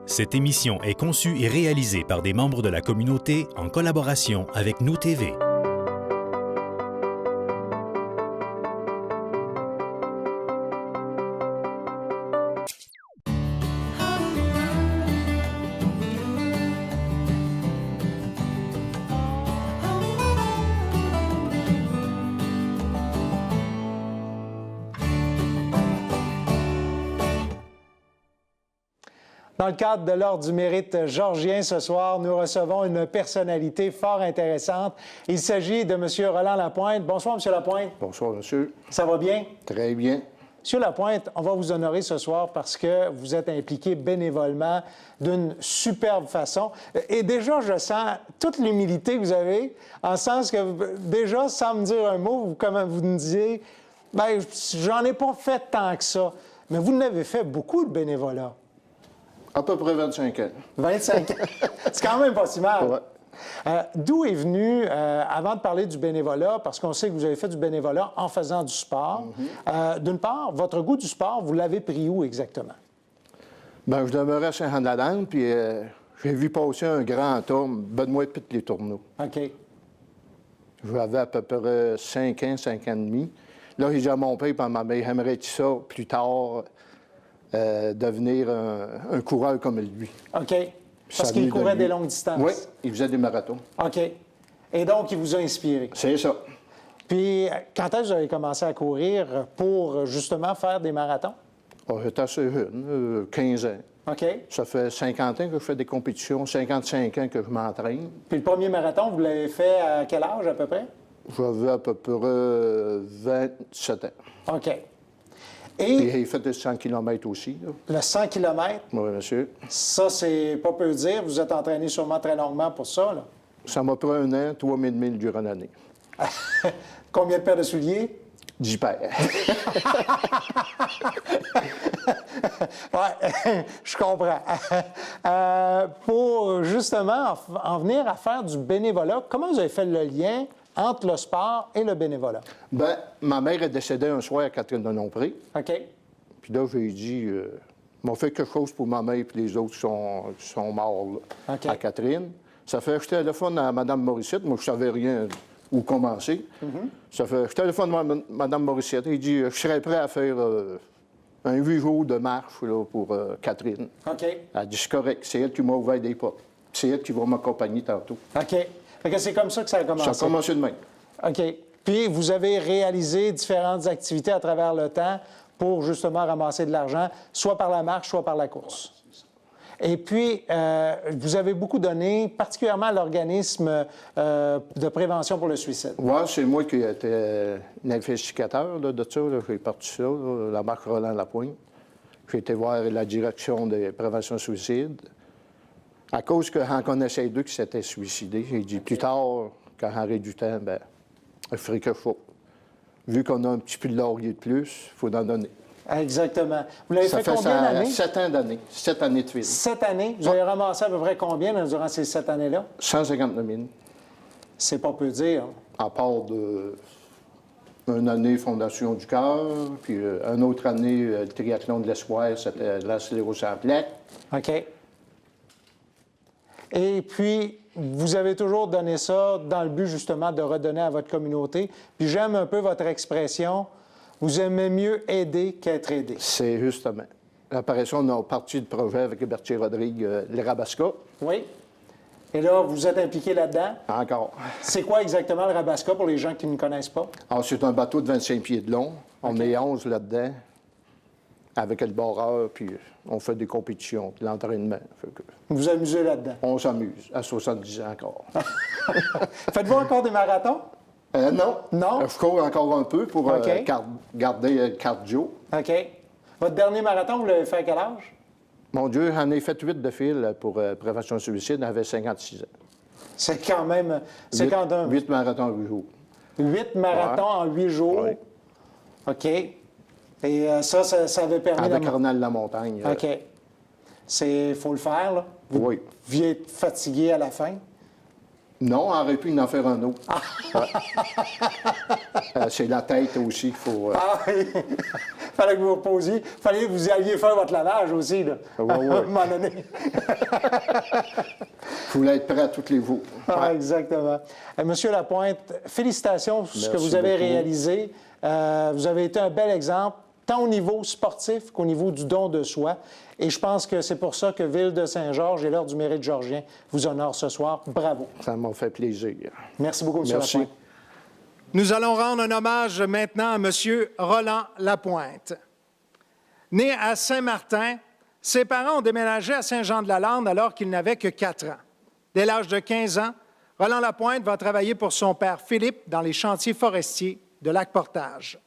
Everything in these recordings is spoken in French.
Cette émission est conçue et réalisée par des membres de la communauté en collaboration avec Nous TV. Dans le cadre de l'Ordre du mérite georgien, ce soir, nous recevons une personnalité fort intéressante. Il s'agit de M. Roland Lapointe. Bonsoir, M. Lapointe. Bonsoir, monsieur. Ça va bien? Très bien. M. Lapointe, on va vous honorer ce soir parce que vous êtes impliqué bénévolement d'une superbe façon. Et déjà, je sens toute l'humilité que vous avez, en sens que déjà, sans me dire un mot, comme vous me disiez, bien, j'en ai pas fait tant que ça. Mais vous en avez fait beaucoup de bénévolat. À peu près 25 ans. 25 ans. C'est quand même pas si mal. Ouais. D'où est venu, avant de parler du bénévolat, parce qu'on sait que vous avez fait du bénévolat en faisant du sport, d'une part, votre goût du sport, vous l'avez pris où exactement? Bien, je demeurais à Saint-Jean-de-la-Lande, puis j'ai vu passer un grand homme, Benoît de les tourneaux. OK. J'avais à peu près 5 ans, 5 ans et demi. Là, j'ai dit à mon père et à ma mère, j'aimerais ça plus tard devenir un coureur comme lui. OK. Parce qu'il courait des longues distances. Oui, il faisait des marathons. OK. Et donc, il vous a inspiré. C'est ça. Puis, quand est-ce que vous avez commencé à courir pour justement faire des marathons? Oh, j'étais assez jeune, 15 ans. OK. Ça fait 50 ans que je fais des compétitions, 55 ans que je m'entraîne. Puis le premier marathon, vous l'avez fait à quel âge à peu près? J'avais à peu près 27 ans. OK. Puis Et j'ai fait des 100 km aussi. Là. le 100 km, Oui, monsieur. ça, c'est pas peu dire. Vous êtes entraîné sûrement très longuement pour ça, là. Ça m'a pris 1 an, 3000 milles durant l'année. Combien de paires de souliers? 10 paires. Oui, je comprends. Pour justement en venir à faire du bénévolat, comment vous avez fait le lien entre le sport et le bénévolat? Bien, ma mère est décédée un soir à Catherine-de-Nombré. OK. Puis là, j'ai dit, m'a fait quelque chose pour ma mère et les autres qui sont morts là, OK. à Catherine. Ça fait que je téléphone à Mme Morissette. Moi, je ne savais rien où commencer. Ça fait que je téléphone à Mme Morissette. Il dit, je serais prêt à faire un 8 jours de marche là, pour Catherine. OK. Elle dit, c'est correct. C'est elle qui m'a ouvert des portes. C'est elle qui va m'accompagner tantôt. OK. Fait que c'est comme ça que ça a commencé. Ça a commencé de même. OK. Puis, vous avez réalisé différentes activités à travers le temps pour justement ramasser de l'argent, soit par la marche, soit par la course. Et puis, vous avez beaucoup donné, particulièrement à l'organisme de prévention pour le suicide. Oui, c'est moi qui étais l'investigateur là, de ça. J'ai parti ça, là, la marque Roland Lapointe. J'ai été voir la direction de prévention suicide. À cause que j'en connaissais deux qui s'étaient suicidés, j'ai dit plus tard, quand j'aurai du temps, bien, je ferai que faut. Vu qu'on a un petit peu de laurier de plus, il faut en donner. Exactement. Vous l'avez Ça fait fait combien d'années? 7 ans d'années. 7 années de fil. 7 années. Vous avez ramassé à peu près combien durant ces 7 années-là? 159 000. C'est pas peu dire. À part une année Fondation du cœur, puis une autre année, le triathlon de l'espoir, c'était la sclérose en plaques. OK. Et puis, vous avez toujours donné ça dans le but, justement, de redonner à votre communauté. Puis j'aime un peu votre expression, vous aimez mieux aider qu'être aidé. C'est justement. L'apparition, on a parti de projet avec Berthier Rodrigue, le Rabasca. Oui. Et là, vous êtes impliqué là-dedans. Encore. C'est quoi exactement le Rabasca pour les gens qui ne connaissent pas? Alors, c'est un bateau de 25 pieds de long. On est 11 là-dedans, avec le barreur, puis on fait des compétitions, de l'entraînement. Vous vous amusez là-dedans. On s'amuse, à 70 ans encore. Faites-vous encore des marathons? Non. Non? Je cours encore un peu pour garder le cardio. OK. Votre dernier marathon, vous l'avez fait à quel âge? Mon Dieu, j'en ai fait 8 de fil pour prévention suicide, j'avais 56 ans. C'est quand même... C'est quand même... 8 marathons en 8 jours. 8 marathons en 8 jours? Oui. OK. Et ça avait permis... Avec Arnal Lamontagne. OK. Il faut le faire, là? Oui. Vous êtes fatigué à la fin? Non, on aurait pu en faire un autre. C'est la tête aussi qu'il faut... Ah oui! Fallait que vous reposiez. Fallait que vous alliez faire votre lavage aussi, là. Ouais. À un moment donné. Il voulait être prêt à toutes les jours. Ah, exactement. Monsieur Lapointe, félicitations pour ce que Merci vous avez beaucoup. réalisé. Vous avez été un bel exemple, tant au niveau sportif qu'au niveau du don de soi. Et je pense que c'est pour ça que Ville de Saint-Georges et l'Ordre du Mérite georgien vous honorent ce soir. Bravo. Ça m'a fait plaisir. Merci beaucoup, M. Merci. Lapointe. Nous allons rendre un hommage maintenant à M. Roland Lapointe. Né à Saint-Martin, ses parents ont déménagé à Saint-Jean-de-la-Lande alors qu'il n'avait que 4 ans. Dès l'âge de 15 ans, Roland Lapointe va travailler pour son père Philippe dans les chantiers forestiers de Lac-Portage.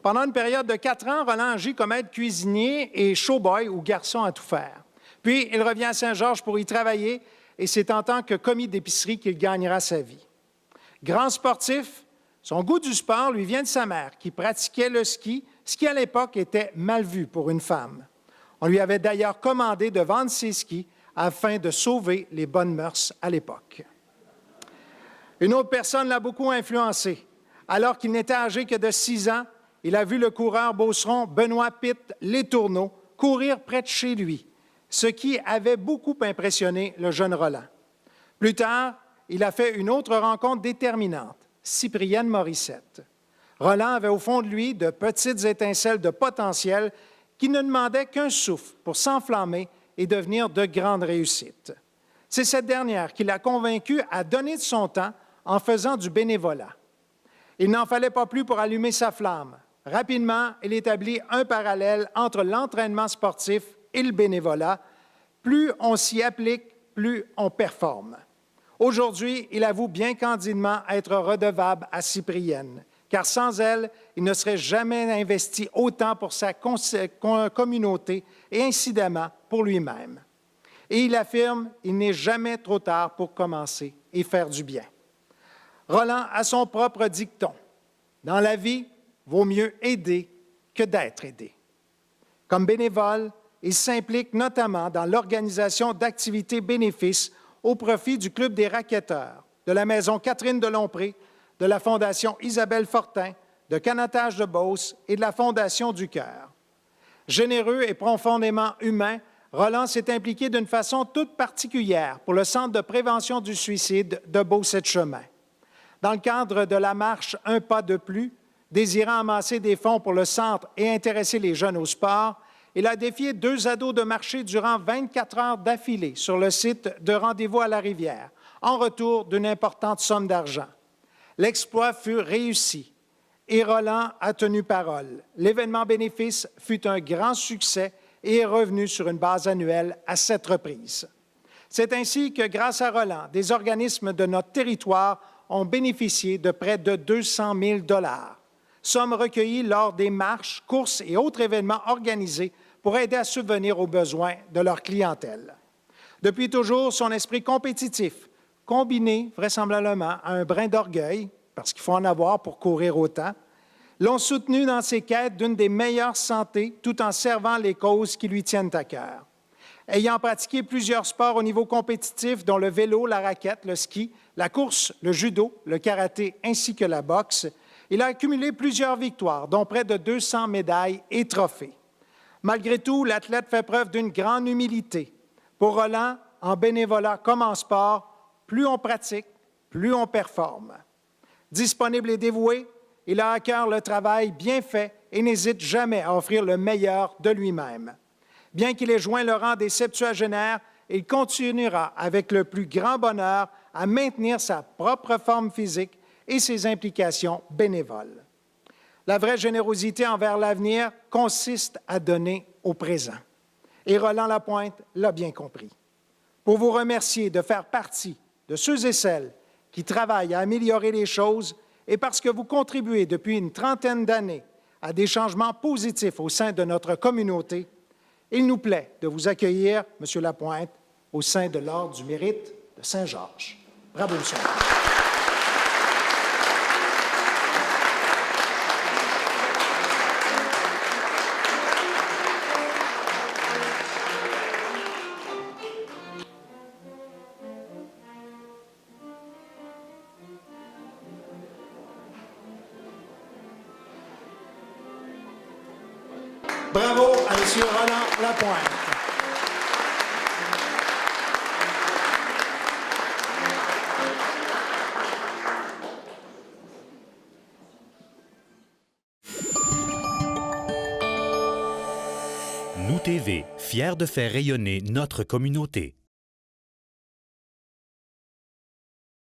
Pendant une période de 4 ans, Roland agit comme aide cuisinier et showboy ou garçon à tout faire. Puis, il revient à Saint-Georges pour y travailler et c'est en tant que commis d'épicerie qu'il gagnera sa vie. Grand sportif, son goût du sport lui vient de sa mère qui pratiquait le ski, ce qui à l'époque était mal vu pour une femme. On lui avait d'ailleurs commandé de vendre ses skis afin de sauver les bonnes mœurs à l'époque. Une autre personne l'a beaucoup influencé. Alors qu'il n'était âgé que de 6 ans, il a vu le coureur beauceron Benoît Pitt Letourneau courir près de chez lui, ce qui avait beaucoup impressionné le jeune Roland. Plus tard, il a fait une autre rencontre déterminante, Cyprienne Morissette. Roland avait au fond de lui de petites étincelles de potentiel qui ne demandaient qu'un souffle pour s'enflammer et devenir de grandes réussites. C'est cette dernière qui l'a convaincu à donner de son temps en faisant du bénévolat. Il n'en fallait pas plus pour allumer sa flamme. Rapidement, il établit un parallèle entre l'entraînement sportif et le bénévolat. Plus on s'y applique, plus on performe. Aujourd'hui, il avoue bien candidement être redevable à Cyprienne, car sans elle, il ne serait jamais investi autant pour sa communauté et incidemment pour lui-même. Et il affirme qu'il n'est jamais trop tard pour commencer et faire du bien. Roland a son propre dicton. Dans la vie, vaut mieux aider que d'être aidé. Comme bénévole, il s'implique notamment dans l'organisation d'activités bénéfices au profit du Club des racketteurs, de la Maison Catherine de Lompré, de la Fondation Isabelle Fortin, de Canotage de Beauce et de la Fondation du Cœur. Généreux et profondément humain, Roland s'est impliqué d'une façon toute particulière pour le Centre de prévention du suicide de Beauce-et-Chemin. Dans le cadre de la marche Un pas de plus, désirant amasser des fonds pour le centre et intéresser les jeunes au sport, il a défié 2 ados de marcher durant 24 heures d'affilée sur le site de Rendez-vous à la Rivière, en retour d'une importante somme d'argent. L'exploit fut réussi et Roland a tenu parole. L'événement bénéfice fut un grand succès et est revenu sur une base annuelle à 7 reprises. C'est ainsi que, grâce à Roland, des organismes de notre territoire ont bénéficié de près de 200 000 $, sommes recueillies lors des marches, courses et autres événements organisés pour aider à subvenir aux besoins de leur clientèle. Depuis toujours, son esprit compétitif, combiné vraisemblablement à un brin d'orgueil, parce qu'il faut en avoir pour courir autant, l'ont soutenu dans ses quêtes d'une des meilleures santé tout en servant les causes qui lui tiennent à cœur. Ayant pratiqué plusieurs sports au niveau compétitif, dont le vélo, la raquette, le ski, la course, le judo, le karaté ainsi que la boxe, il a accumulé plusieurs victoires, dont près de 200 médailles et trophées. Malgré tout, l'athlète fait preuve d'une grande humilité. Pour Roland, en bénévolat comme en sport, plus on pratique, plus on performe. Disponible et dévoué, il a à cœur le travail bien fait et n'hésite jamais à offrir le meilleur de lui-même. Bien qu'il ait joint le rang des septuagénaires, il continuera avec le plus grand bonheur à maintenir sa propre forme physique et ses implications bénévoles. La vraie générosité envers l'avenir consiste à donner au présent. Et Roland Lapointe l'a bien compris. Pour vous remercier de faire partie de ceux et celles qui travaillent à améliorer les choses et parce que vous contribuez depuis une trentaine d'années à des changements positifs au sein de notre communauté, il nous plaît de vous accueillir, M. Lapointe, au sein de l'Ordre du Mérite de Saint-Georges. Bravo, M. Lapointe. Bravo à M. Roland Lapointe. Nous TV, fiers de faire rayonner notre communauté.